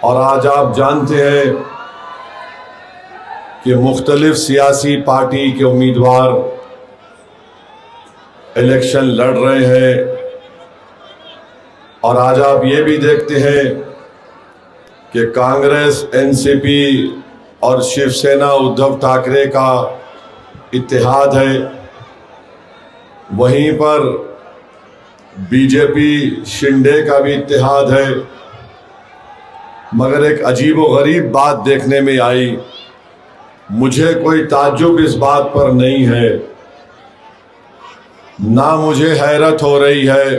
और आज आप जानते हैं कि मुख्तलिफ सियासी पार्टी के उम्मीदवार इलेक्शन लड़ रहे हैं और आज आप ये भी देखते हैं कि कांग्रेस, एनसीपी और शिवसेना उद्धव ठाकरे का इत्तेहाद है। वहीं पर बीजेपी शिंदे का भी इत्तेहाद है। मगर एक अजीबोगरीब बात देखने में आई। मुझे कोई ताज्जुब इस बात पर नहीं है, ना मुझे हैरत हो रही है।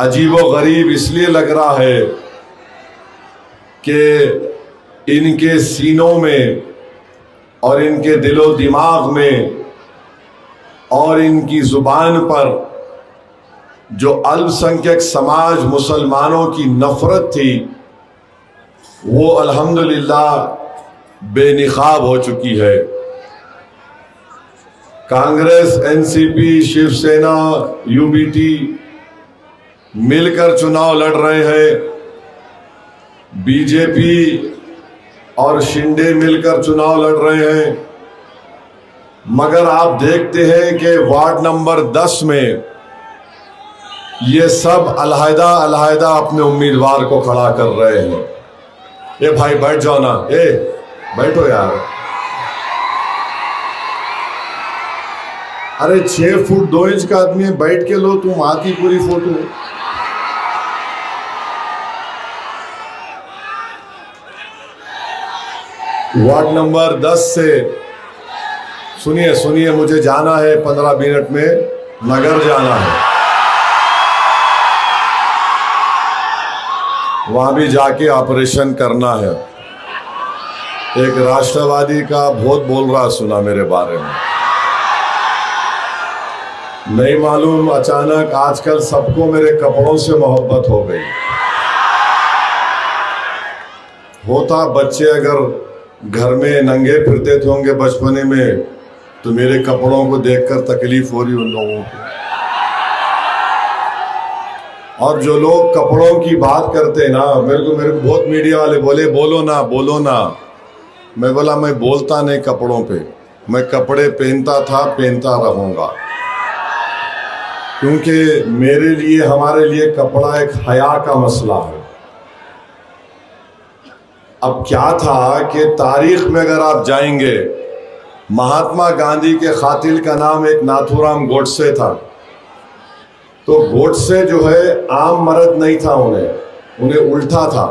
अजीबोगरीब इसलिए लग रहा है कि इनके सीनों में और इनके दिलो दिमाग में और इनकी जुबान पर जो अल्पसंख्यक समाज मुसलमानों की नफरत थी वो अल्हम्दुलिल्लाह बेनिकाब हो चुकी है। कांग्रेस, एनसीपी, शिवसेना, यूबीटी मिलकर चुनाव लड़ रहे हैं। बीजेपी और शिंदे मिलकर चुनाव लड़ रहे हैं। मगर आप देखते हैं कि वार्ड नंबर 10 में ये सब अलहदा अलहदा अपने उम्मीदवार को खड़ा कर रहे हैं। ये भाई बैठ जाओ ना, बैठो यार। अरे 6 फुट 2 इंच का आदमी बैठ के लो तुम आती पूरी फोटो। वार्ड नंबर 10 से सुनिए, मुझे जाना है 15 मिनट में नगर जाना है। वहां भी जाके ऑपरेशन करना है। एक राष्ट्रवादी का बहुत बोल रहा सुना मेरे बारे में। नहीं मालूम, अचानक आजकल सबको मेरे कपड़ों से मोहब्बत हो गई। होता बच्चे अगर घर में नंगे फिरते थे होंगे बचपने में तो मेरे कपड़ों को देखकर तकलीफ हो रही उन लोगों को। और जो लोग कपड़ों की बात करते ना, मेरे को बहुत मीडिया वाले बोले बोलो ना। मैं बोला मैं बोलता नहीं कपड़ों पे, मैं कपड़े पहनता था, पहनता रहूंगा। क्योंकि मेरे लिए, हमारे लिए कपड़ा एक हया का मसला है। अब क्या था कि तारीख में अगर आप जाएंगे, महात्मा गांधी के कातिल का नाम एक नाथूराम गोडसे था। तो गोडसे जो है आम मर्द नहीं था, उन्हें उल्टा था।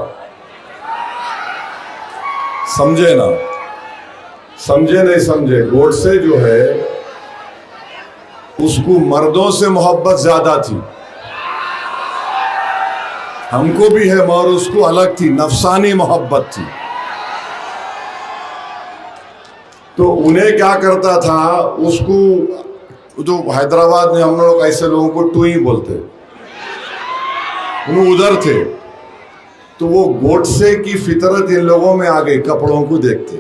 समझे ना? समझे नहीं समझे? गोडसे जो है उसको मर्दों से मोहब्बत ज्यादा थी। हमको भी है मगर उसको अलग थी, नफसानी मोहब्बत थी। तो उन्हें क्या करता था, उसको जो हैदराबाद में हम लोग ऐसे लोगों को टुई बोलते, वो उधर थे। तो वो गोडसे की फितरत इन लोगों में आ गई, कपड़ों को देखते।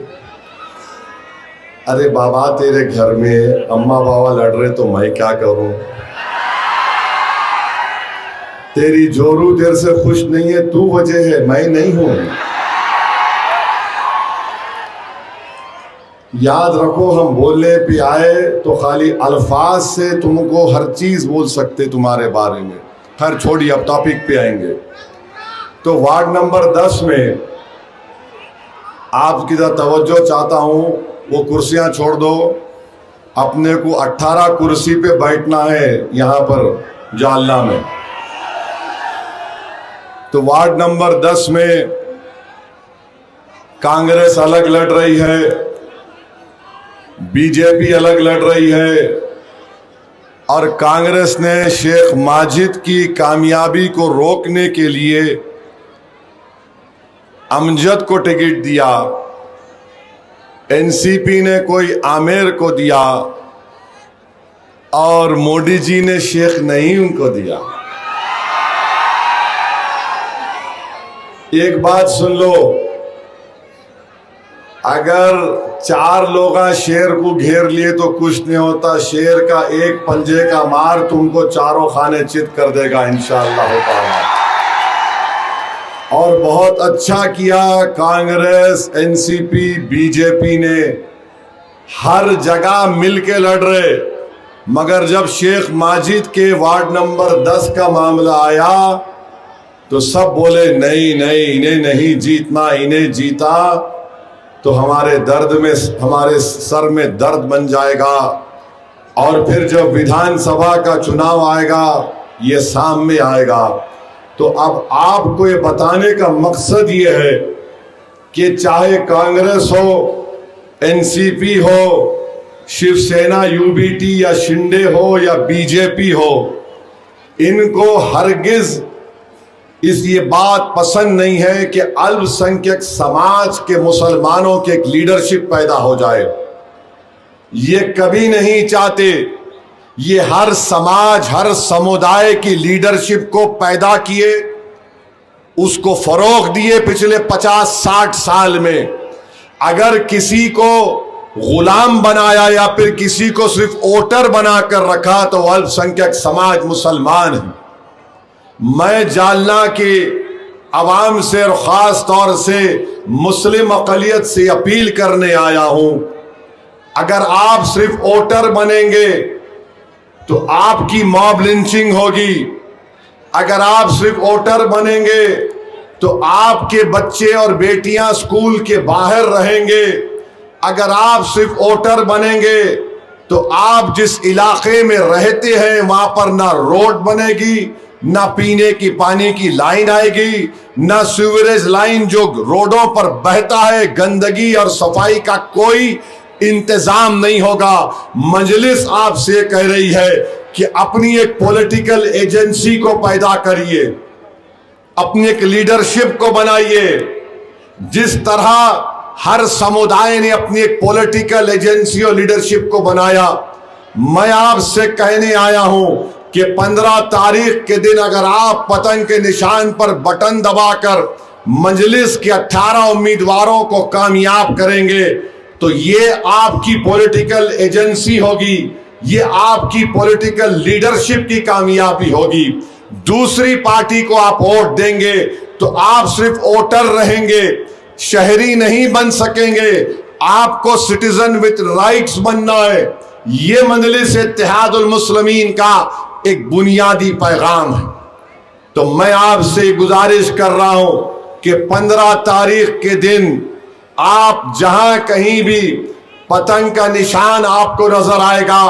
अरे बाबा तेरे घर में अम्मा बाबा लड़ रहे तो मैं क्या करूं? तेरी जोरू तेरे से खुश नहीं है, तू वजह है, मैं नहीं हूं। याद रखो, हम बोलने पे आए तो खाली अल्फाज से तुमको हर चीज बोल सकते तुम्हारे बारे में। खैर छोड़िए, अब टॉपिक पे आएंगे। तो वार्ड नंबर 10 में आपकी तवज्जो चाहता हूं। वो कुर्सियां छोड़ दो, अपने को 18 कुर्सी पे बैठना है यहां पर जालना में। तो वार्ड नंबर 10 में कांग्रेस अलग लड़ रही है, बीजेपी अलग लड़ रही है। और कांग्रेस ने शेख माजिद की कामयाबी को रोकने के लिए अमजद को टिकट दिया, एनसीपी ने कोई आमिर को दिया और मोदी जी ने शेख नईम को दिया। एक बात सुन लो, अगर 4 लोग शेर को घेर लिए तो कुछ नहीं होता। शेर का एक पंजे का मार तुमको चारों खाने चित कर देगा इंशाअल्लाह ताला। और बहुत अच्छा किया कांग्रेस, एनसीपी, बीजेपी ने हर जगह मिलके लड़ रहे। मगर जब शेख माजिद के वार्ड नंबर 10 का मामला आया तो सब बोले नहीं नहीं, इन्हें नहीं जीतना, इन्हें जीता तो हमारे दर्द में, हमारे सर में दर्द बन जाएगा। और फिर जब विधानसभा का चुनाव आएगा ये सामने आएगा। तो अब आपको ये बताने का मकसद ये है कि चाहे कांग्रेस हो, एनसीपी हो, शिवसेना, यूबीटी या शिंदे हो या बीजेपी हो, इनको हरगिज ये बात पसंद नहीं है कि अल्पसंख्यक समाज के मुसलमानों के एक लीडरशिप पैदा हो जाए। ये कभी नहीं चाहते। ये हर समाज, हर समुदाय की लीडरशिप को पैदा किए, उसको फरोग दिए पिछले 50-60 साल में। अगर किसी को गुलाम बनाया या फिर किसी को सिर्फ वोटर बनाकर रखा तो अल्पसंख्यक समाज मुसलमान है। मैं जालना के अवाम से और ख़ास तौर से मुस्लिम अक़लियत से अपील करने आया हूं, अगर आप सिर्फ वोटर बनेंगे तो आपकी मॉब लिंचिंग होगी। अगर आप सिर्फ वोटर बनेंगे तो आपके बच्चे और बेटियां स्कूल के बाहर रहेंगे। अगर आप सिर्फ वोटर बनेंगे तो आप जिस इलाके में रहते हैं वहां पर ना रोड बनेगी, ना पीने की पानी की लाइन आएगी, ना सीवरेज लाइन जो रोडों पर बहता है, गंदगी और सफाई का कोई इंतजाम नहीं होगा। मजलिस आपसे कह रही है कि अपनी एक पॉलिटिकल एजेंसी को पैदा करिए, अपनी एक लीडरशिप को बनाइए। जिस तरह हर समुदाय ने अपनी एक पॉलिटिकल एजेंसी और लीडरशिप को बनाया, मैं आपसे कहने आया हूं कि 15 तारीख के दिन अगर आप पतंग के निशान पर बटन दबाकर मजलिस के 18 उम्मीदवारों को कामयाब करेंगे तो ये आपकी पॉलिटिकल एजेंसी होगी, ये आपकी पॉलिटिकल लीडरशिप की कामयाबी होगी। दूसरी पार्टी को आप वोट देंगे तो आप सिर्फ वोटर रहेंगे, शहरी नहीं बन सकेंगे। आपको सिटीजन विथ राइट्स बनना है। ये मजलिस इत्तेहादुल मुस्लिमीन का एक बुनियादी पैगाम है। तो मैं आपसे गुजारिश कर रहा हूं कि 15 तारीख के दिन आप जहां कहीं भी पतंग का निशान आपको नजर आएगा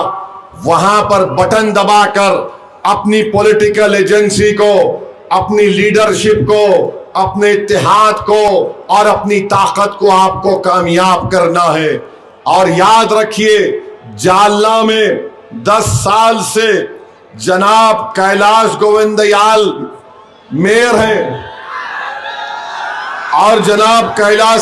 वहां पर बटन दबाकर अपनी पॉलिटिकल एजेंसी को, अपनी लीडरशिप को, अपने इत्तेहाद को और अपनी ताकत को आपको कामयाब करना है। और याद रखिए, जालना में 10 साल से जनाब कैलाश गोविंदयाल मेयर हैं और जनाब कैलाश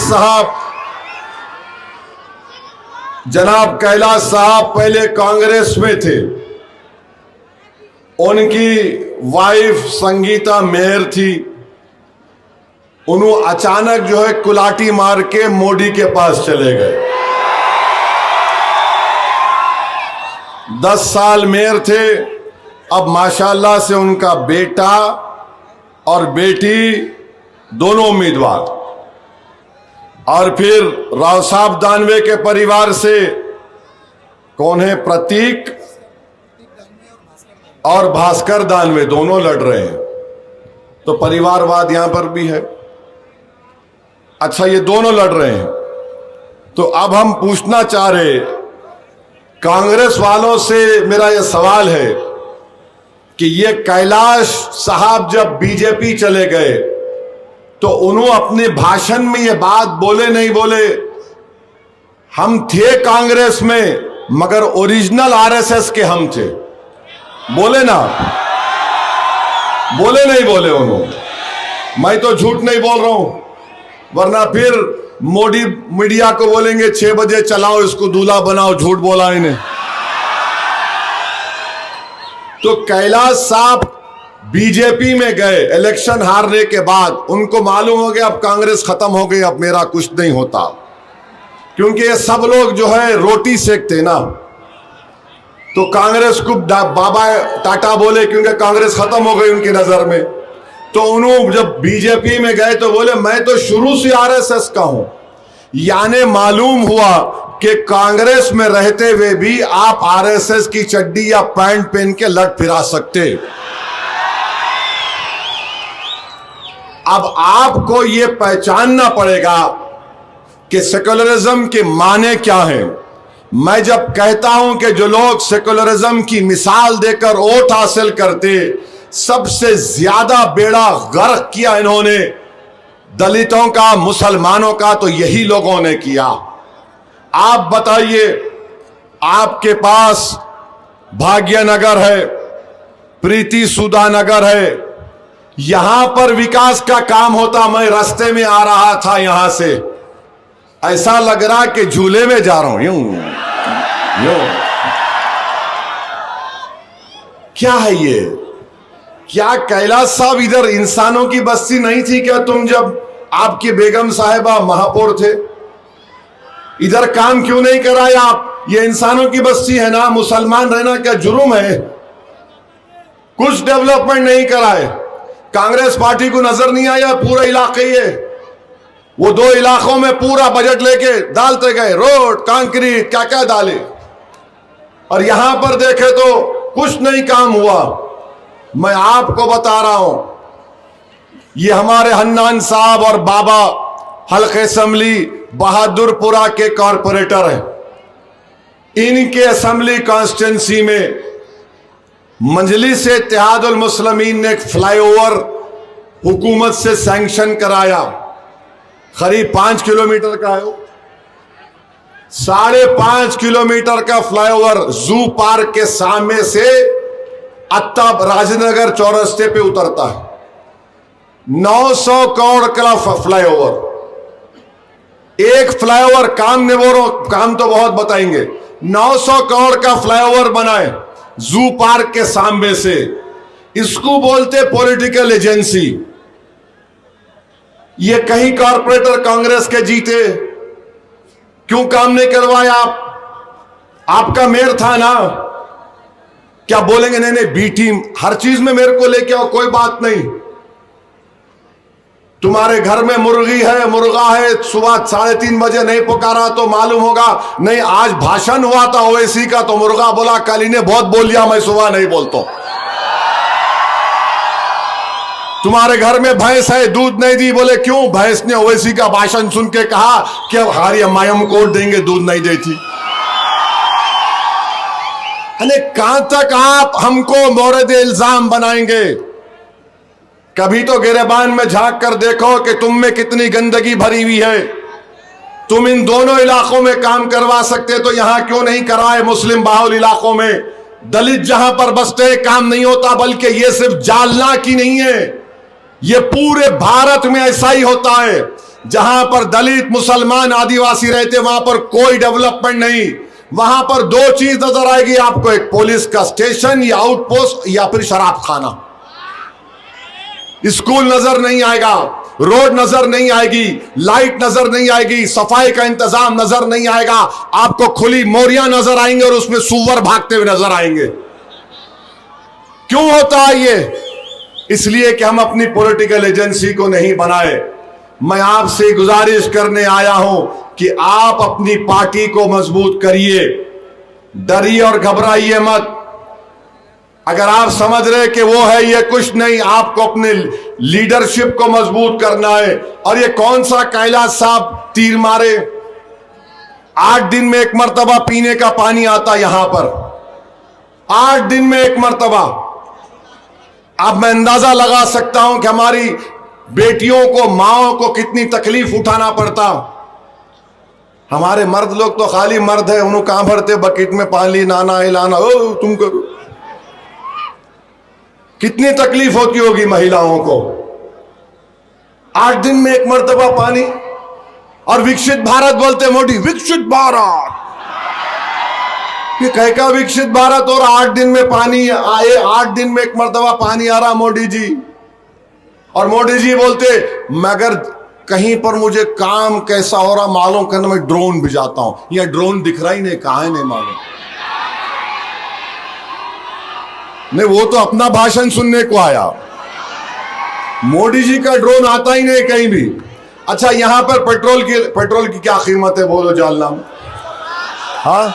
साहब पहले कांग्रेस में थे। उनकी वाइफ संगीता मेयर थी। उन्होंने अचानक जो है कुलाटी मार के मोदी के पास चले गए। 10 साल मेयर थे। अब माशाल्लाह से उनका बेटा और बेटी दोनों उम्मीदवार, और फिर राव साहब दानवे के परिवार से कौन है, प्रतीक और भास्कर दानवे दोनों लड़ रहे हैं। तो परिवारवाद यहां पर भी है। अच्छा, ये दोनों लड़ रहे हैं। तो अब हम पूछना चाह रहे कांग्रेस वालों से, मेरा यह सवाल है कि ये कैलाश साहब जब बीजेपी चले गए तो उन्होंने अपने भाषण में ये बात बोले नहीं बोले, हम थे कांग्रेस में मगर ओरिजिनल आरएसएस के हम थे, बोले ना? बोले नहीं बोले उन्होंने? मैं तो झूठ नहीं बोल रहा हूं, वरना फिर मोदी मीडिया को बोलेंगे 6 बजे चलाओ इसको दूल्हा बनाओ, झूठ बोला इन्हें। तो कैलाश साहब बीजेपी में गए इलेक्शन हारने के बाद। उनको मालूम हो गया अब कांग्रेस खत्म हो गई, अब मेरा कुछ नहीं होता, क्योंकि ये सब लोग जो है रोटी सेकते ना। तो कांग्रेस को बाबा टाटा बोले क्योंकि कांग्रेस खत्म हो गई उनकी नजर में। तो उन्होंने जब बीजेपी में गए तो बोले मैं तो शुरू से आरएसएस का हूं। यानी मालूम हुआ कि कांग्रेस में रहते हुए भी आप आरएसएस की चड्डी या पैंट पहन के लट फिरा सकते। अब आपको यह पहचानना पड़ेगा कि सेकुलरिज्म के माने क्या है। मैं जब कहता हूं कि जो लोग सेकुलरिज्म की मिसाल देकर वोट हासिल करते, सबसे ज्यादा बेड़ा गर्क किया इन्होंने दलितों का, मुसलमानों का, तो यही लोगों ने किया। आप बताइए, आपके पास भाग्यनगर है, प्रीति सुधा नगर है, यहां पर विकास का काम होता। मैं रास्ते में आ रहा था, यहां से ऐसा लग रहा कि झूले में जा रहा हूं, यूं क्या है ये? क्या कैलाश साहब इधर इंसानों की बस्ती नहीं थी क्या? तुम जब आपकी बेगम साहिबा महापौर थे, इधर काम क्यों नहीं कराए आप? ये इंसानों की बस्ती है ना, मुसलमान रहना क्या जुर्म है? कुछ डेवलपमेंट नहीं कराए। कांग्रेस पार्टी को नजर नहीं आया पूरा इलाके ये, वो 2 इलाकों में पूरा बजट लेके डालते गए, रोड, कंक्रीट, क्या क्या डाले, और यहां पर देखे तो कुछ नहीं काम हुआ। मैं आपको बता रहा हूं, ये हमारे हन्नान साहब और बाबा हल्के असेंबली बहादुरपुरा के कॉरपोरेटर हैं। इनके असेंबली कॉन्स्टिट्यूंसी में मजलिस इत्तेहादुल मुस्लिमीन ने एक फ्लाईओवर हुकूमत से सैंक्शन कराया, करीब 5 किलोमीटर का है, 5.5 किलोमीटर का फ्लाईओवर जू पार्क के सामने से अत्ताब राजनगर चौरस्ते पे उतरता है। 900 करोड़ का फ्लाईओवर, एक फ्लाईओवर काम ने वो काम तो बहुत बताएंगे। 900 करोड़ का फ्लाईओवर बनाए जू पार्क के सामने से, इसको बोलते पॉलिटिकल एजेंसी। ये कहीं कॉर्पोरेटर कांग्रेस के जीते, क्यों काम नहीं करवाया आप? आपका मेयर था ना, क्या बोलेंगे नहीं नहीं बी टीम हर चीज में मेरे को लेके आओ, कोई बात नहीं। तुम्हारे घर में मुर्गी है, मुर्गा है, सुबह 3:30 बजे नहीं पुकारा तो मालूम होगा नहीं। आज भाषण हुआ था ओवैसी का, तो मुर्गा बोला कल इन्हें बहुत बोल लिया, मैं सुबह नहीं बोलता। तुम्हारे घर में भैंस है, दूध नहीं दी, बोले क्यों? भैंस ने ओवैसी का भाषण सुन के कहा कि अब हमारी अम्माई हम कोट देंगे, दूध नहीं देती। अरे कहां तक आप हमको मोरद इल्जाम बनाएंगे? कभी तो गिरेबान में झांक कर देखो कि तुम में कितनी गंदगी भरी हुई है। तुम इन दोनों इलाकों में काम करवा सकते तो यहां क्यों नहीं कराए? मुस्लिम बाहुल इलाकों में दलित जहां पर बसते काम नहीं होता, बल्कि ये सिर्फ जालना की नहीं है, ये पूरे भारत में ऐसा ही होता है। जहां पर दलित, मुसलमान, आदिवासी रहते वहां पर कोई डेवलपमेंट नहीं। वहां पर 2 चीज नजर आएगी आपको, एक पुलिस का स्टेशन या आउटपोस्ट, या फिर शराब खाना। स्कूल नजर नहीं आएगा, रोड नजर नहीं आएगी, लाइट नजर नहीं आएगी, सफाई का इंतजाम नजर नहीं आएगा। आपको खुली मोरियां नजर आएंगे और उसमें सुअर भागते हुए नजर आएंगे। क्यों होता है ये? इसलिए कि हम अपनी पॉलिटिकल एजेंसी को नहीं बनाए। मैं आपसे गुजारिश करने आया हूं कि आप अपनी पार्टी को मजबूत करिए, डरिए और घबराइए मत। अगर आप समझ रहे कि वो है ये कुछ नहीं, आपको अपने लीडरशिप को मजबूत करना है। और ये कौन सा कैलाश साहब तीर मारे? 8 दिन में 1 मर्तबा पीने का पानी आता यहां पर, 8 दिन में 1 मर्तबा। अब मैं अंदाजा लगा सकता हूं कि हमारी बेटियों को, माओं को कितनी तकलीफ उठाना पड़ता। हमारे मर्द लोग तो खाली मर्द है, उन्होंने कहां भरते बकेट में पानी, नाना हिलाना, ओ तुम करो। कितनी तकलीफ होती होगी महिलाओं को। 8 दिन में 1 मर्तबा पानी। और विकसित भारत बोलते मोदी, विकसित भारत, ये कह का विकसित भारत? और 8 दिन में पानी आए, 8 दिन में 1 मर्तबा पानी आ रहा मोदी जी। और मोदी जी बोलते मगर कहीं पर मुझे काम कैसा हो रहा मालूम करना, मैं ड्रोन भिजाता हूं। यह ड्रोन दिख रहा ही नहीं, कहां है नहीं मालूम। नहीं, वो तो अपना भाषण सुनने को आया, मोदी जी का ड्रोन आता ही नहीं कहीं भी। अच्छा, यहां पर पेट्रोल की क्या कीमत है बोलो जालना में? हाँ,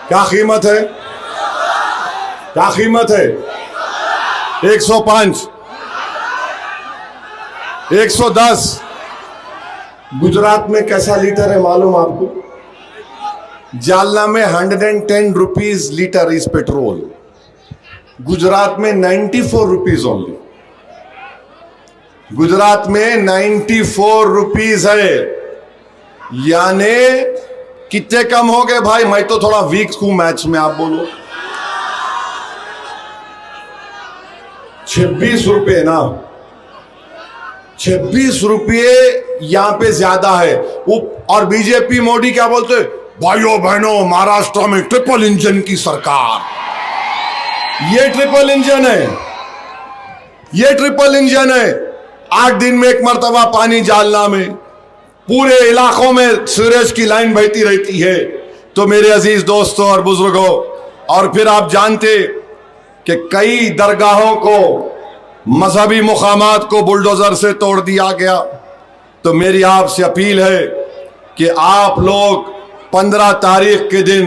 क्या कीमत है? क्या कीमत है? 105, 110। गुजरात में कैसा लीटर है मालूम आपको? जालना में 110 rupees litre is petrol, Gujarat में 94 रुपीज ओनली। गुजरात में 94 रुपीज है, यानी कितने कम हो गए भाई? मैं तो थोड़ा वीक हूं मैच में, आप बोलो। 26 रुपये ना, 26 रुपये यहां पे ज्यादा है। और बीजेपी मोदी क्या बोलते? भाइयों बहनों, महाराष्ट्र में ट्रिपल इंजन की सरकार। ये ट्रिपल इंजन है, ये ट्रिपल इंजन है। 8 दिन में एक मर्तबा पानी जालना में, पूरे इलाकों में सीवरेज की लाइन बहती रहती है। तो मेरे अजीज दोस्तों और बुजुर्गों, और फिर आप जानते कि कई दरगाहों को, मजहबी मुकामात को बुलडोजर से तोड़ दिया गया। तो मेरी आपसे अपील है कि आप लोग 15 तारीख के दिन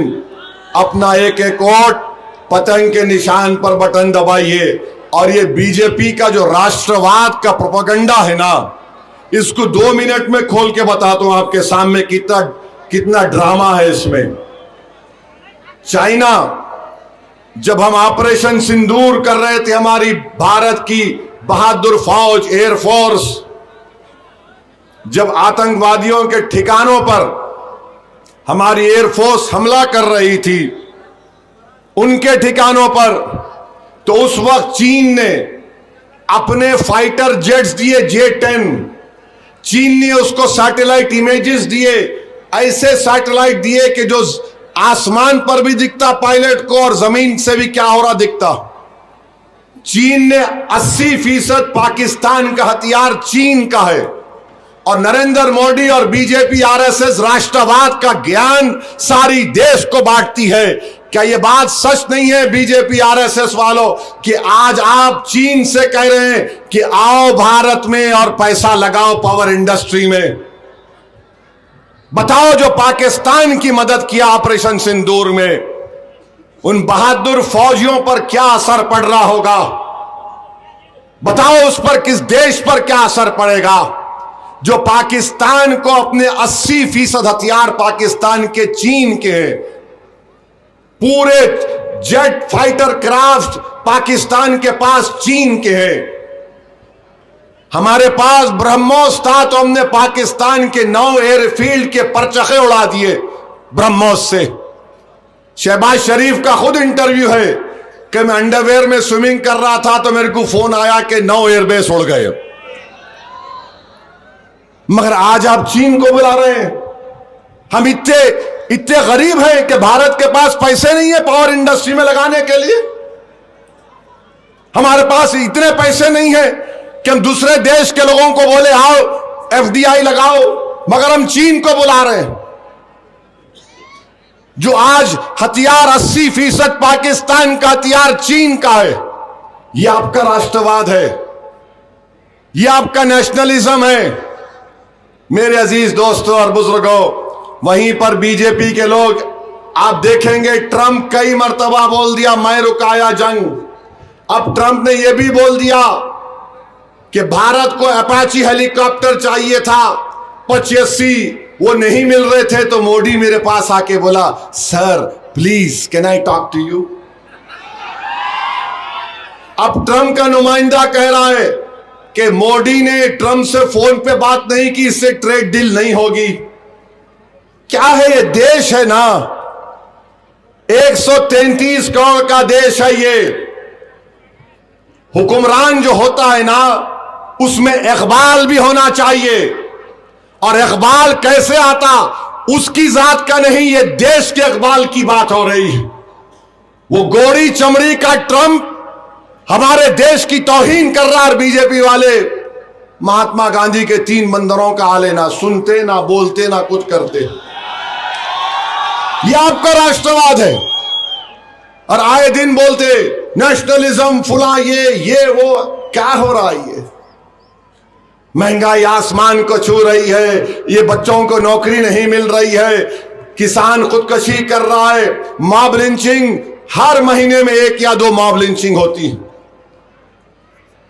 अपना एक एक वोट पतंग के निशान पर बटन दबाइए। और ये बीजेपी का जो राष्ट्रवाद का प्रोपेगेंडा है ना, इसको 2 मिनट में खोल के बताता हूं आपके सामने कितना ड्रामा है इसमें। चाइना, जब हम ऑपरेशन सिंदूर कर रहे थे, हमारी भारत की बहादुर फौज, एयरफोर्स, जब आतंकवादियों के ठिकानों पर हमारी एयरफोर्स हमला कर रही थी, उनके ठिकानों पर, तो उस वक्त चीन ने अपने फाइटर जेट्स दिए, J-10। चीन ने उसको सैटेलाइट इमेजेस दिए, ऐसे सैटेलाइट दिए कि जो आसमान पर भी दिखता पायलट को और जमीन से भी क्या हो रहा दिखता। चीन ने 80% पाकिस्तान का हथियार चीन का है। और नरेंद्र मोदी और बीजेपी आरएसएस राष्ट्रवाद का ज्ञान सारी देश को बांटती है। क्या यह बात सच नहीं है बीजेपी आरएसएस वालों कि आज आप चीन से कह रहे हैं कि आओ भारत में और पैसा लगाओ पावर इंडस्ट्री में? बताओ, जो पाकिस्तान की मदद किया ऑपरेशन सिंदूर में, उन बहादुर फौजियों पर क्या असर पड़ रहा होगा? बताओ, उस पर, किस देश पर क्या असर पड़ेगा जो पाकिस्तान को अपने 80% हथियार पाकिस्तान के, चीन के हैं। पूरे जेट फाइटर क्राफ्ट पाकिस्तान के पास चीन के हैं। हमारे पास ब्रह्मोस था तो हमने पाकिस्तान के 9 एयरफील्ड के परचखे उड़ा दिए ब्रह्मोस से। शहबाज शरीफ का खुद इंटरव्यू है कि मैं अंडरवेयर में स्विमिंग कर रहा था तो मेरे को फोन आया कि 9 एयरबेस उड़ गए। मगर आज आप चीन को बुला रहे हैं। हम इतने गरीब हैं कि भारत के पास पैसे नहीं है पावर इंडस्ट्री में लगाने के लिए। हमारे पास इतने पैसे नहीं है कि हम दूसरे देश के लोगों को बोले आओ FDI लगाओ, मगर हम चीन को बुला रहे हैं जो आज हथियार 80% पाकिस्तान का हथियार चीन का है। यह आपका राष्ट्रवाद है, यह आपका नेशनलिज्म है। मेरे अजीज दोस्तों और बुजुर्गों, वहीं पर बीजेपी के लोग आप देखेंगे, ट्रंप कई मर्तबा बोल दिया मैं रुकाया जंग। अब ट्रंप ने यह भी बोल दिया कि भारत को अपाची हेलीकॉप्टर चाहिए था 85, वो नहीं मिल रहे थे। तो मोदी मेरे पास आके बोला, sir please can I talk to you. अब ट्रंप का नुमाइंदा कह रहा है कि मोदी ने ट्रंप से फोन पे बात नहीं की, इससे ट्रेड डील नहीं होगी। क्या है ये देश है ना, 133 करोड़ का देश है ये। हुक्मरान जो होता है ना, उसमें इकबाल भी होना चाहिए। और इकबाल कैसे आता, उसकी जात का नहीं, ये देश के इकबाल की बात हो रही है। वो गोरी चमड़ी का ट्रंप हमारे देश की तौहीन कर रहा है। बीजेपी वाले महात्मा गांधी के 3 बंदरों का हाल है, ना सुनते ना बोलते ना कुछ करते। ये आपका राष्ट्रवाद है। और आए दिन बोलते नेशनलिज्म फुला, ये वो। क्या हो रहा है? ये महंगाई आसमान को छू रही है, ये बच्चों को नौकरी नहीं मिल रही है, किसान खुदकशी कर रहा है, मॉब लिंचिंग, हर महीने में 1 या 2 मॉब लिंचिंग होती है।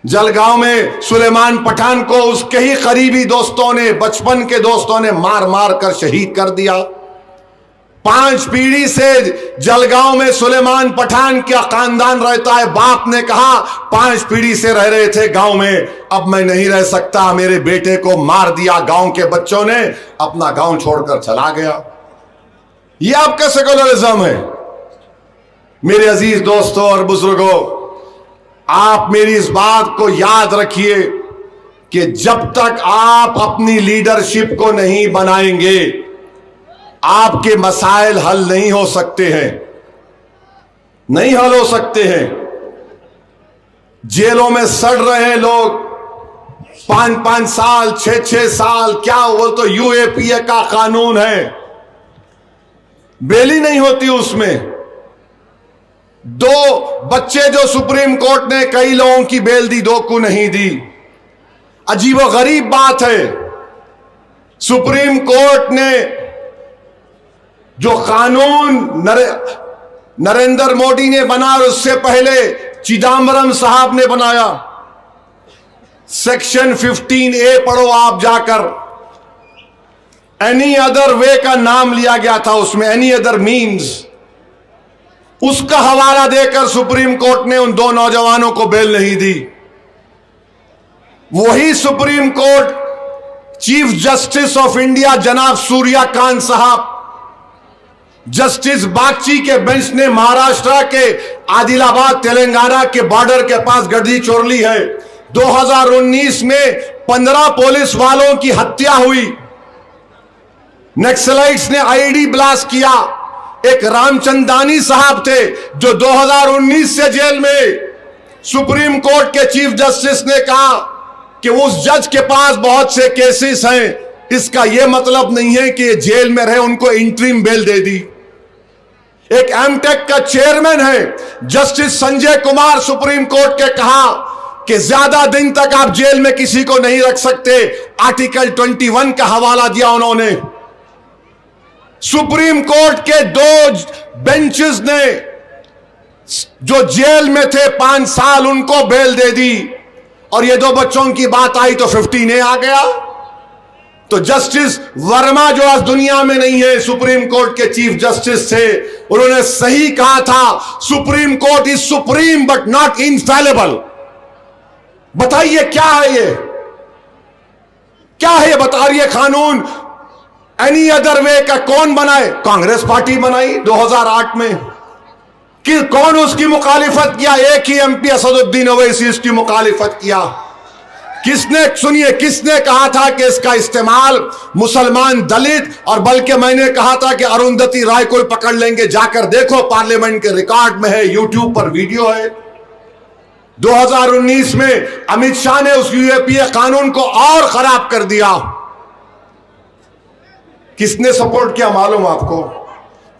जलगांव में सुलेमान पठान को उसके ही करीबी दोस्तों ने, बचपन के दोस्तों ने मार मार कर शहीद कर दिया। 5 पीढ़ी से जलगांव में सुलेमान पठान का खानदान रहता है। बाप ने कहा 5 पीढ़ी से रह रहे थे गांव में, अब मैं नहीं रह सकता, मेरे बेटे को मार दिया। गांव के बच्चों ने अपना गांव छोड़कर चला गया। यह आपका सेकुलरिज्म है। मेरे अजीज दोस्तों और बुजुर्गों, आप मेरी इस बात को याद रखिए कि जब तक आप अपनी लीडरशिप को नहीं बनाएंगे, आपके मसाइल हल नहीं हो सकते हैं, नहीं हल हो सकते हैं। जेलों में सड़ रहे हैं लोग 5-5 साल, 6-6 साल, क्या वो तो यूएपीए का कानून है, बेल ही नहीं होती उसमें। 2 बच्चे जो सुप्रीम कोर्ट ने कई लोगों की बेल दी, 2 को नहीं दी। अजीब व गरीब बात है, सुप्रीम कोर्ट ने जो कानून नरेंद्र मोदी ने बना और उससे पहले चिदम्बरम साहब ने बनाया, सेक्शन 15A पढ़ो आप जाकर, एनी अदर वे का नाम लिया गया था उसमें, एनी अदर मीन्स, उसका हवाला देकर सुप्रीम कोर्ट ने उन 2 नौजवानों को बेल नहीं दी। वही supreme court chief justice of India जनाब सूर्यकांत साहब, जस्टिस बागची के बेंच ने महाराष्ट्र के आदिलाबाद तेलंगाना के बॉर्डर के पास गर्दी चोर ली है। 2019 में 15 पुलिस वालों की हत्या हुई, नक्सलाइट्स ने आईडी ब्लास्ट किया। एक रामचंदानी साहब थे जो 2019 से जेल में, सुप्रीम कोर्ट के चीफ जस्टिस ने कहा कि उस जज के पास बहुत से केसेस हैं, इसका यह मतलब नहीं है कि जेल में रहे, उनको इंटरिम बेल दे दी। एक एमटेक का चेयरमैन है justice Sanjay Kumar, supreme court के कहा कि ज्यादा दिन तक आप जेल में किसी को नहीं रख सकते, आर्टिकल 21 का हवाला दिया उन्होंने। सुप्रीम कोर्ट के 2 बेंचेस ने जो जेल में थे 5 साल, उनको बेल दे दी, और ये 2 बच्चों की बात आई तो 15A आ गया। तो जस्टिस वर्मा जो आज दुनिया में नहीं है, सुप्रीम कोर्ट के चीफ जस्टिस थे, उन्होंने सही कहा था, supreme court is supreme but not infallible. बताइए क्या है ये, क्या है ये बता रही है कानून? एनी अदर वे का कौन बनाए? कांग्रेस पार्टी बनाई 2008 में। कि कौन उसकी मुखालिफत किया? एक ही एमपी असदुद्दीन ओवैसी इसकी मुखालिफत किया। किसने, सुनिए, किसने कहा था कि इसका इस्तेमाल मुसलमान, दलित, और बल्कि मैंने कहा था कि अरुंधति राय को पकड़ लेंगे, जाकर देखो, पार्लियामेंट के रिकॉर्ड में है, यूट्यूब पर वीडियो है। 2019 में अमित शाह ने उस यूएपीए कानून को और खराब कर दिया। किसने सपोर्ट किया मालूम आपको?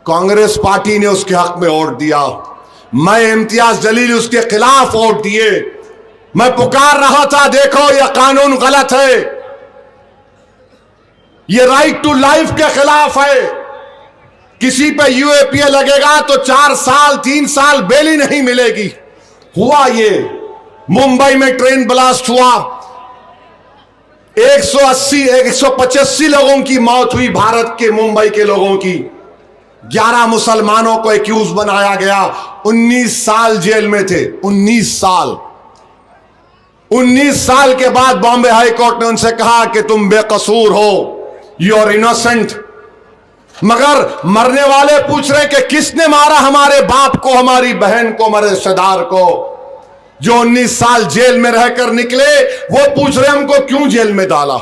कांग्रेस पार्टी ने उसके हक में वोट दिया। मैं, इम्तियाज जलील उसके खिलाफ वोट दिए। मैं पुकार रहा था, देखो यह कानून गलत है, यह राइट टू लाइफ के खिलाफ है। किसी पे यूएपीए लगेगा तो 4 साल 3 साल बेल ही नहीं मिलेगी। हुआ ये, मुंबई में ट्रेन ब्लास्ट हुआ, 185 लोगों की मौत हुई, भारत के मुंबई के लोगों की। 11 मुसलमानों को एक्यूज बनाया गया, 19 साल जेल में थे। 19 साल के बाद बॉम्बे हाई कोर्ट ने उनसे कहा कि तुम बेकसूर हो, यू आर इनोसेंट। मगर मरने वाले पूछ रहे कि किसने मारा हमारे बाप को, हमारी बहन को, हमारे रिश्तेदार को? जो 19 साल जेल में रहकर निकले वो पूछ रहे हमको क्यों जेल में डाला?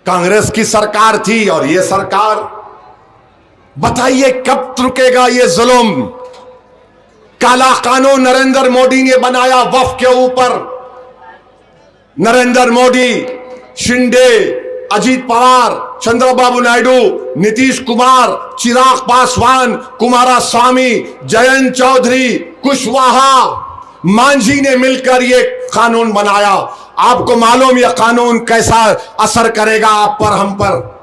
कांग्रेस की सरकार थी और ये सरकार। बताइए कब रुकेगा ये जुल्म? काला कानून नरेंद्र मोदी ने बनाया वक्फ के ऊपर। नरेंद्र मोदी, शिंदे, अजीत पवार, चंद्रबाबू नायडू, नीतीश कुमार, चिराग पासवान, कुमारास्वामी, जयंत चौधरी, कुशवाहा, मांझी ने मिलकर ये कानून बनाया। आपको मालूम यह कानून कैसा असर करेगा आप पर, हम पर।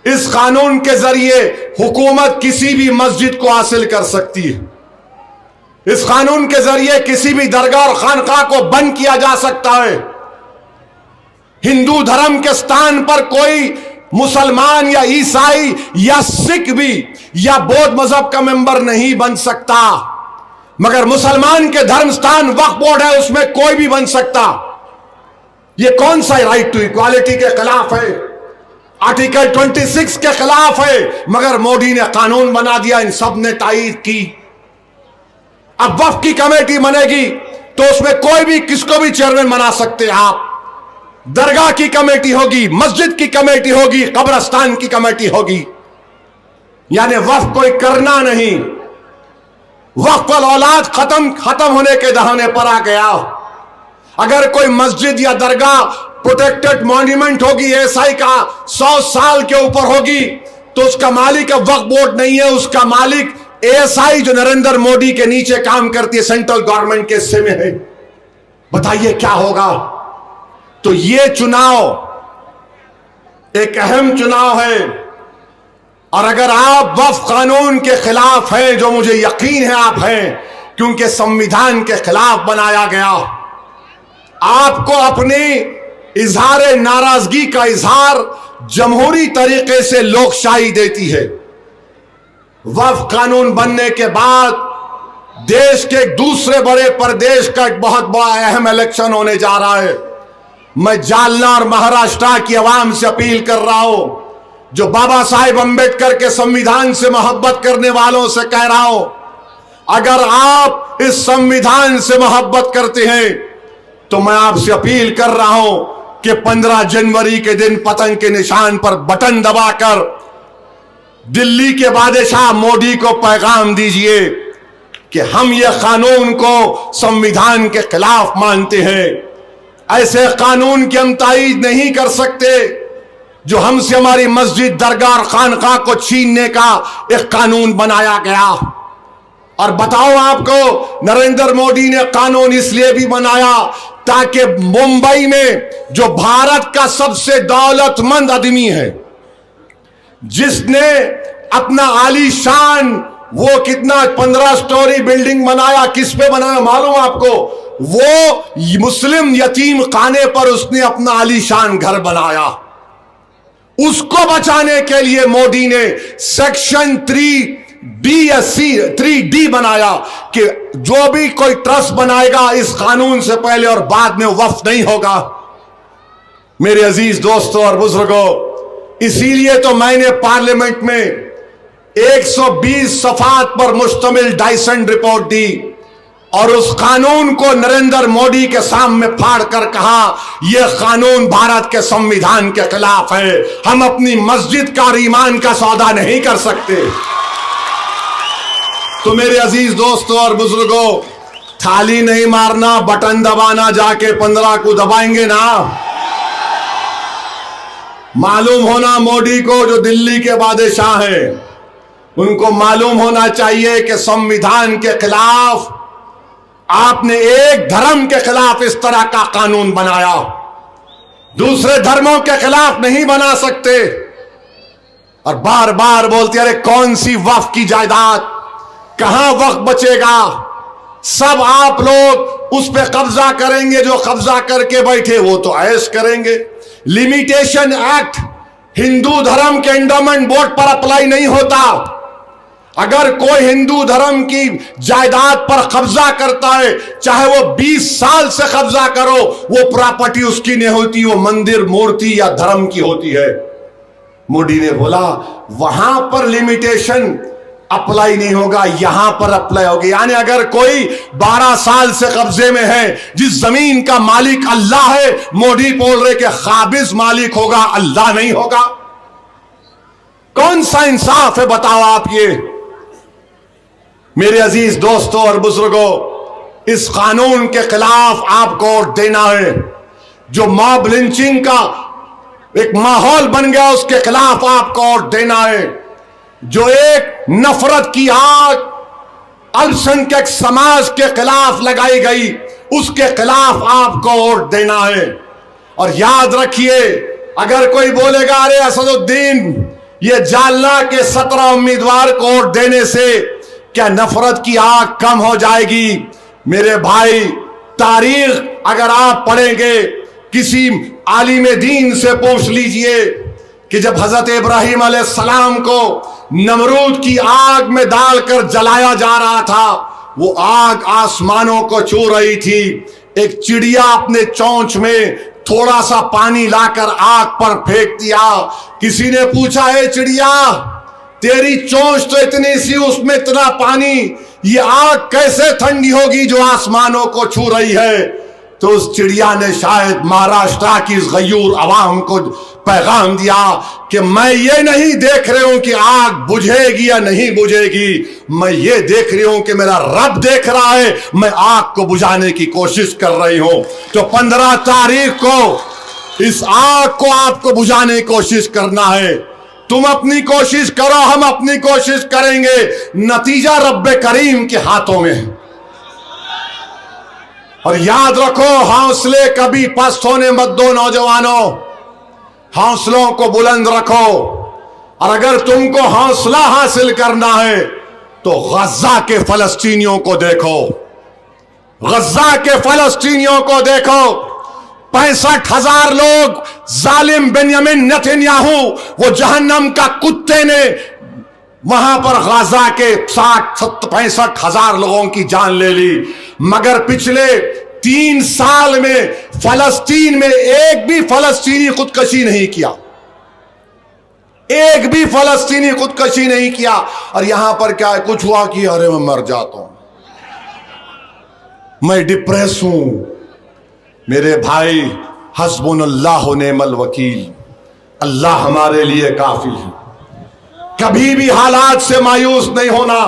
इस कानून के जरिए हुकूमत किसी भी मस्जिद को हासिल कर सकती है। इस कानून के जरिए किसी भी दरगाह और खानकाह को बंद किया जा सकता है। हिंदू धर्म के स्थान पर कोई मुसलमान या ईसाई या सिख भी या बौद्ध मजहब का मेंबर नहीं बन सकता, मगर मुसलमान के धर्म स्थान वक्फ बोर्ड है, उसमें कोई भी बन सकता। यह कौन सा राइट टू इक्वालिटी के खिलाफ है, आर्टिकल 26 के खिलाफ है, मगर मोदी ने कानून बना दिया, इन सब ने तायीद की। अब वक्फ की कमेटी बनेगी तो उसमें कोई भी किसको भी चेयरमैन बना सकते हैं आप। दरगाह की कमेटी होगी, मस्जिद की कमेटी होगी, कब्रस्तान की कमेटी होगी। यानी वक्फ कोई करना नहीं, वक्फ वाल औलाद खत्म होने के दहाने पर आ गया। अगर कोई मस्जिद या दरगाह प्रोटेक्टेड मॉन्यूमेंट होगी, एएसआई का 100 साल के ऊपर होगी, तो उसका मालिक अब वक्फ बोर्ड नहीं है, उसका मालिक एएसआई जो नरेंद्र मोदी के नीचे काम करती है, सेंट्रल गवर्नमेंट के हिस्से में है। बताइए क्या होगा। तो ये चुनाव एक अहम चुनाव है, और अगर आप वक्फ कानून के खिलाफ हैं, जो मुझे यकीन है आप हैं, क्योंकि संविधान के खिलाफ बनाया गया, आपको अपनी इजहार नाराजगी का इजहार जमहूरी तरीके से लोकशाही देती है। वक्फ कानून बनने के बाद देश के दूसरे बड़े प्रदेश का एक बहुत बड़ा अहम इलेक्शन होने जा रहा है। मैं जालना और महाराष्ट्र की आवाम से अपील कर रहा हूं, जो बाबा साहेब अंबेडकर के संविधान से मोहब्बत करने वालों से कह रहा हूं, अगर आप इस संविधान से मोहब्बत करते हैं तो मैं आपसे अपील कर रहा हूं कि 15 जनवरी के दिन पतंग के निशान पर बटन दबाकर दिल्ली के बादशाह मोदी को पैगाम दीजिए कि हम यह कानून को संविधान के खिलाफ मानते हैं। ऐसे कानून की हम तायीद नहीं कर सकते जो हमसे हमारी मस्जिद, दरगाह और खानकाह को छीनने का एक कानून बनाया गया। और बताओ आपको, नरेंद्र मोदी ने कानून इसलिए भी बनाया ताकि मुंबई में जो भारत का सबसे दौलतमंद आदमी है, जिसने अपना आलीशान वो कितना 15 स्टोरी बिल्डिंग बनाया, किस पे बनाया मालूम आपको? वो मुस्लिम यतीम खाने पर उसने अपना आलीशान घर बनाया। उसको बचाने के लिए मोदी ने सेक्शन 3D बनाया कि जो भी कोई ट्रस्ट बनाएगा इस कानून से पहले और बाद में वक्फ नहीं होगा। मेरे अजीज दोस्तों और बुजुर्गों, इसीलिए तो मैंने पार्लियामेंट में 120 सफात पर मुश्तमिल डाइसन रिपोर्ट दी और उस कानून को नरेंद्र मोदी के सामने फाड़ कर कहा, यह कानून भारत के संविधान के खिलाफ है। हम अपनी मस्जिद का और ईमान का सौदा नहीं कर सकते। तो मेरे अजीज दोस्तों और बुजुर्गों, थाली नहीं मारना, बटन दबाना, जाके 15 को दबाएंगे ना। मालूम होना मोदी को, जो दिल्ली के बादशाह हैं, उनको मालूम होना चाहिए कि संविधान के खिलाफ आपने एक धर्म के खिलाफ इस तरह का कानून बनाया, दूसरे धर्मों के खिलाफ नहीं बना सकते। और बार बार बोलते, अरे कौन सी वक्फ की जायदाद, कहां वक्फ बचेगा, सब आप लोग उस पे कब्जा करेंगे। जो कब्जा करके बैठे वो तो ऐश करेंगे। लिमिटेशन एक्ट हिंदू धर्म के एंडोमेंट बोर्ड पर अप्लाई नहीं होता। अगर कोई हिंदू धर्म की जायदाद पर कब्जा करता है, चाहे वो 20 साल से कब्जा करो, वो प्रॉपर्टी उसकी नहीं होती, वो मंदिर, मूर्ति या धर्म की होती है। मोदी ने बोला वहां पर लिमिटेशन अप्लाई नहीं होगा, यहां पर अप्लाई होगी। यानी अगर कोई 12 साल से कब्जे में है, जिस जमीन का मालिक अल्लाह है, मोदी बोल रहे कि काबिज मालिक होगा, अल्लाह नहीं होगा। कौन सा इंसाफ है बताओ आप ये। मेरे अजीज दोस्तों और बुजुर्गों, इस कानून के खिलाफ आपको वोट देना है। जो मॉब लिंचिंग का एक माहौल बन गया, उसके खिलाफ आपको वोट देना है। जो एक नफरत की आग अल्पसंख्यक समाज के खिलाफ लगाई गई, उसके खिलाफ आपको वोट देना है। और याद रखिए, अगर कोई बोलेगा अरे असदुद्दीन ये जालना के 17 उम्मीदवार को वोट देने से क्या नफरत की आग कम हो जाएगी? मेरे भाई, तारीख अगर आप पढ़ेंगे, किसी आलिम दीन से पूछ लीजिए कि जब हजरत इब्राहिम अलैहिस्सलाम को नमरूद की आग में डालकर जलाया जा रहा था, वो आग आसमानों को छू रही थी। एक चिड़िया अपने चोंच में थोड़ा सा पानी लाकर आग पर फेंक दिया। किसी ने पूछा, है चिड़िया तेरी चोंच तो इतनी सी, उसमें इतना पानी, ये आग कैसे ठंडी होगी जो आसमानों को छू रही है? तो उस चिड़िया ने शायद महाराष्ट्र की इस गयूर आवाम को पैगाम दिया कि मैं ये नहीं देख रही हूं कि आग बुझेगी या नहीं बुझेगी, मैं ये देख रही हूं कि मेरा रब देख रहा है, मैं आग को बुझाने की कोशिश कर रही हूं। तो 15 तारीख को इस आग को आपको बुझाने की कोशिश करना है। तुम अपनी कोशिश करो, हम अपनी कोशिश करेंगे, नतीजा रब्बे करीम के हाथों में है। और याद रखो, हौसले कभी पस्त होने मत दो नौजवानों, हौसलों को बुलंद रखो। और अगर तुमको हौसला हासिल करना है तो गजा के फलस्तीनियों को देखो, गजा के फलस्तीनियों को देखो। 65,000 लोग जालिम बेंयामिन नेतन्याहू, वो जहन्नम का कुत्ते ने वहां पर गाजा के 65,000 लोगों की जान ले ली। मगर पिछले 3 साल में फलस्तीन में एक भी फलस्तीनी खुदकशी नहीं किया, एक भी फलस्तीनी खुदकशी नहीं किया। और यहां पर क्या है, कुछ हुआ कि अरे मैं मर जाता हूं, मैं डिप्रेस हूं। मेरे भाई, हस्बुनल्लाह व निअमल वकील, अल्लाह हमारे लिए काफी है। कभी भी हालात से मायूस नहीं होना।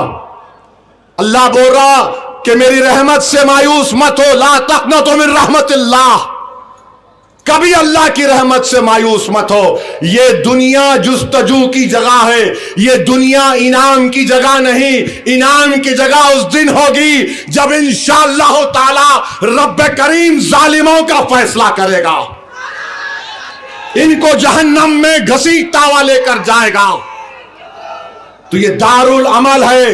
अल्लाह बोल रहा कि मेरी रहमत से मायूस मत हो, ला तक़नतु मिन रहमतिल्लाह, कभी अल्लाह की रहमत से मायूस मत हो। ये दुनिया जुस्तजू की जगह है, ये दुनिया इनाम की जगह नहीं। इनाम की जगह उस दिन होगी जब इंशाअल्लाह ताला रब्बे करीम जालिमों का फैसला करेगा, इनको जहन्नम में घसीटता हुआ लेकर जाएगा। तो ये दारुल अमल है,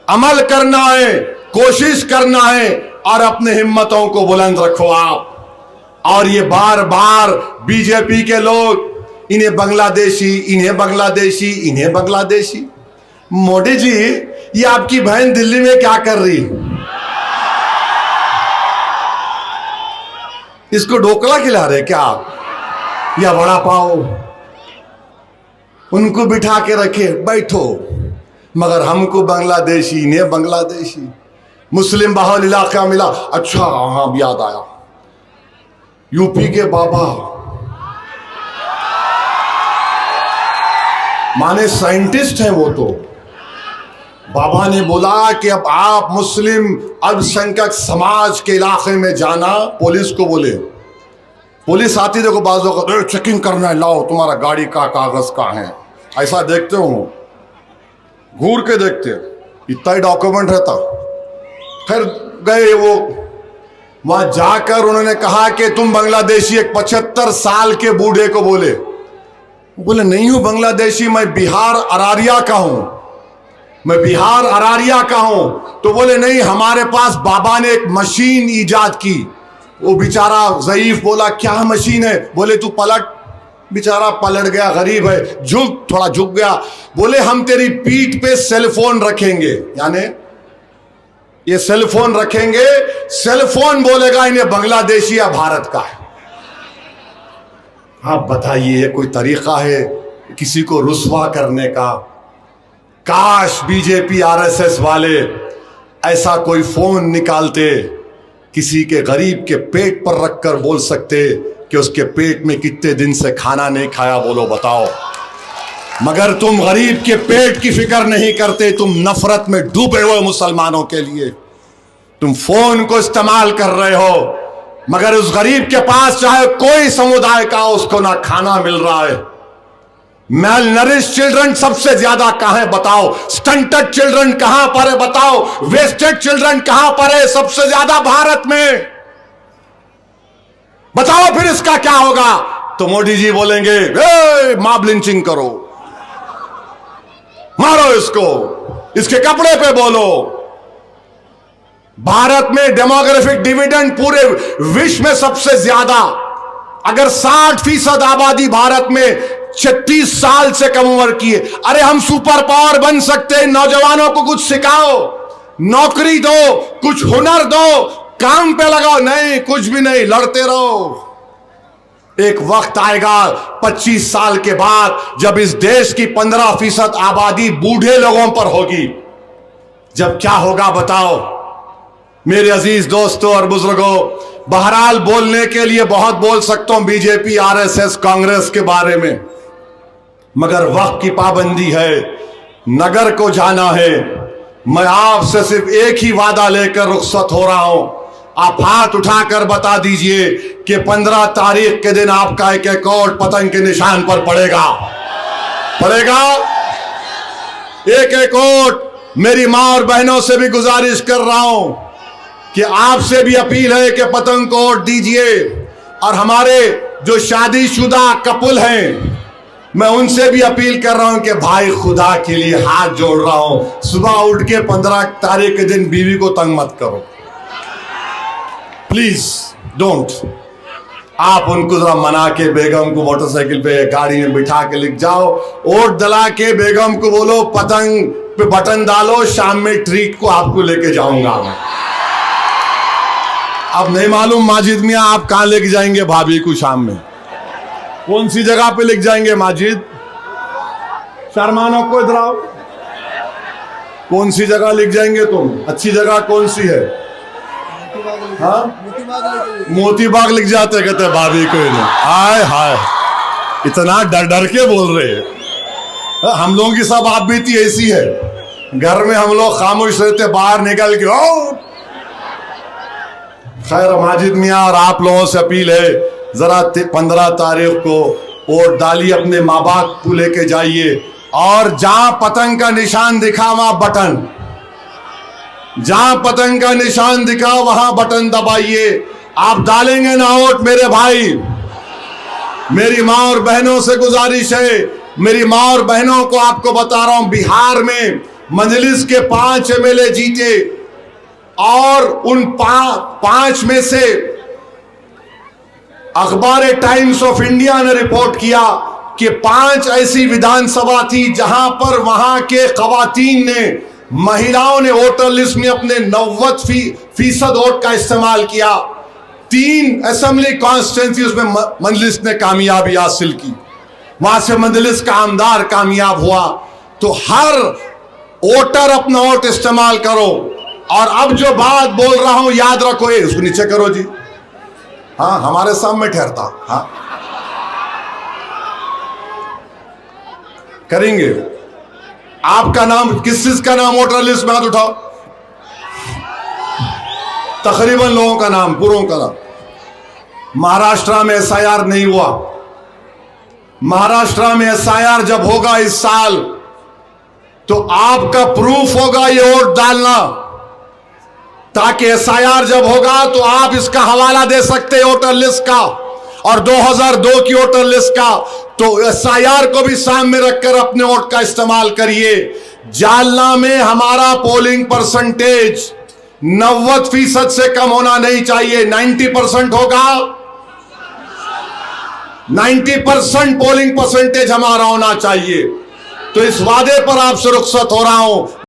अमल करना है, कोशिश करना है और अपने हिम्मतों को बुलंद रखो आप। और ये बार बार बीजेपी के लोग, इन्हें बांग्लादेशी, इन्हें बांग्लादेशी, इन्हें बांग्लादेशी। मोदी जी, ये आपकी बहन दिल्ली में क्या कर रही है? इसको ढोकला खिला रहे क्या आप, या वड़ा पाव? उनको बिठा के रखे, बैठो, मगर हमको बांग्लादेशी, इन्हें बांग्लादेशी। मुस्लिम बाहुल इलाका मिला, अच्छा हाँ याद आया, यूपी के बाबा माने साइंटिस्ट हैं वो, तो बाबा ने बोला कि अब आप मुस्लिम अल्पसंख्यक समाज के इलाके में जाना। पुलिस को बोले, पुलिस आती, देखो बाजू को चेकिंग करना है, लाओ तुम्हारा गाड़ी का कागज कहाँ है, ऐसा देखते हो, घूर के देखते, इतना ही डॉक्यूमेंट रहता। फिर गए वो, वहां जाकर उन्होंने कहा कि तुम बांग्लादेशी, एक 75 साल के बूढ़े को बोले नहीं हूं बांग्लादेशी, मैं बिहार अरारिया का हूं, मैं बिहार अरारिया का हूं। तो बोले नहीं, हमारे पास बाबा ने एक मशीन ईजाद की। वो बेचारा ज़ईफ बोला क्या मशीन है? बोले तू पलट। बेचारा पलट गया, गरीब है, थोड़ा झुक गया। बोले हम तेरी पीठ पे सेलफोन रखेंगे, यानी ये सेलफोन रखेंगे, सेलफोन बोलेगा इन्हें बांग्लादेशी या भारत का है। आप बताइए, ये कोई तरीका है किसी को रुस्वा करने का? काश बीजेपी आरएसएस वाले ऐसा कोई फोन निकालते, किसी के गरीब के पेट पर रखकर बोल सकते कि उसके पेट में कितने दिन से खाना नहीं खाया, बोलो बताओ। मगर तुम गरीब के पेट की फिक्र नहीं करते, तुम नफरत में डूबे हुए मुसलमानों के लिए तुम फोन को इस्तेमाल कर रहे हो। मगर उस गरीब के पास चाहे कोई समुदाय का, उसको ना खाना मिल रहा है, मेल नरिश चिल्ड्रन सबसे ज्यादा कहां है बताओ, स्टंटेड चिल्ड्रन कहां पर है बताओ, वेस्टेड चिल्ड्रन कहां पर है सबसे ज्यादा भारत में, बताओ फिर इसका क्या होगा। तो मोदी जी बोलेंगे मॉब लिंचिंग करो, मारो इसको, इसके कपड़े पे बोलो। भारत में डेमोग्राफिक डिविडेंड पूरे विश्व में सबसे ज्यादा, अगर 60% आबादी भारत में 36 साल से कम उम्र की है, अरे हम सुपर पावर बन सकते हैं। नौजवानों को कुछ सिखाओ, नौकरी दो, कुछ हुनर दो, काम पे लगाओ। नहीं, कुछ भी नहीं, लड़ते रहो। एक वक्त आएगा 25 साल के बाद जब इस देश की 15% आबादी बूढ़े लोगों पर होगी, जब क्या होगा बताओ। मेरे अजीज दोस्तों और बुजुर्गों, बहरहाल बोलने के लिए बहुत बोल सकता हूं बीजेपी, आरएसएस, कांग्रेस के बारे में, मगर वक्त की पाबंदी है, नगर को जाना है। मैं आपसे सिर्फ एक ही वादा लेकर रुखसत हो रहा हूं। आप हाथ उठाकर बता दीजिए कि 15 तारीख के दिन आपका एक एक वोट पतंग के निशान पर पड़ेगा, पड़ेगा एक एक वोट। मेरी मां और बहनों से भी गुजारिश कर रहा हूं कि आपसे भी अपील है कि पतंग को वोट दीजिए। और हमारे जो शादीशुदा कपल हैं, मैं उनसे भी अपील कर रहा हूं कि भाई खुदा के लिए हाथ जोड़ रहा हूं, सुबह उठ के 15 तारीख के दिन बीवी को तंग मत करो, प्लीज डोंट। आप उनको जरा मना के बेगम को मोटरसाइकिल पे गाड़ी में बिठा के लिख जाओ, वोट दिला के बेगम को बोलो पतंग पे बटन डालो, शाम में ट्रीट को आपको लेके जाऊंगा मैं। अब नहीं मालूम माजिद मियां आप कहां लेके जाएंगे भाभी को शाम में, कौन सी जगह पे लेके जाएंगे माजिद? शर्मानो को इधर आओ, कौन सी जगह लेके जाएंगे तुम? अच्छी जगह कौन सी है? हाँ, मोती बाग लिख जाते, कहते भाभी को ही नहीं। हाय हाय, इतना डर डर के बोल रहे हैं। हम लोगों की सब आप बीती ऐसी है, घर में हम लोग खामोश रहते, बाहर निकल के ओ। खैर माजिद मियां और आप लोगों से अपील है, जरा 15 तारीख को वोट डालिए, अपने माँ बाप को लेके जाइए, और जहां पतंग का निशान दिखा वहां बटन, जहां पतंग का निशान दिखा वहां बटन दबाइए। आप डालेंगे ना वोट मेरे भाई? मेरी मां और बहनों से गुजारिश है, मेरी मां और बहनों को आपको बता रहा हूं, बिहार में मजलिस के 5 एमएलए जीते, और उन 5 में से अखबार टाइम्स ऑफ इंडिया ने रिपोर्ट किया कि 5 ऐसी विधानसभा थी जहां पर वहां के खवातीन ने, महिलाओं ने वोटर लिस्ट में अपने 90% वोट का इस्तेमाल किया। 3 असेंबली कॉन्स्टिट्यूंसी उसमें मजलिस ने कामयाबी हासिल की, वहां से मजलिस का आमदार कामयाब हुआ। तो हर वोटर अपना वोट इस्तेमाल करो। और अब जो बात बोल रहा हूं याद रखो, ये उसको नीचे करो जी, हाँ हमारे सामने ठहरता, हाँ करेंगे। आपका नाम, किस चीज का नाम वोटर लिस्ट में? हाथ उठाओ। तकरीबन लोगों का नाम, पूरों का नाम। महाराष्ट्र में एसआईआर नहीं हुआ। महाराष्ट्र में एसआईआर जब होगा इस साल, तो आपका प्रूफ होगा ये वोट डालना, ताकि एसआईआर जब होगा तो आप इसका हवाला दे सकते हैं वोटर लिस्ट का, और 2002 की वोटर लिस्ट का। तो एसआईआर को भी सामने रखकर अपने वोट का इस्तेमाल करिए। जालना में हमारा पोलिंग परसेंटेज 90% से कम होना नहीं चाहिए, 90% होगा। 90% पोलिंग परसेंटेज हमारा होना चाहिए। तो इस वादे पर आपसे रुखसत हो रहा हूं।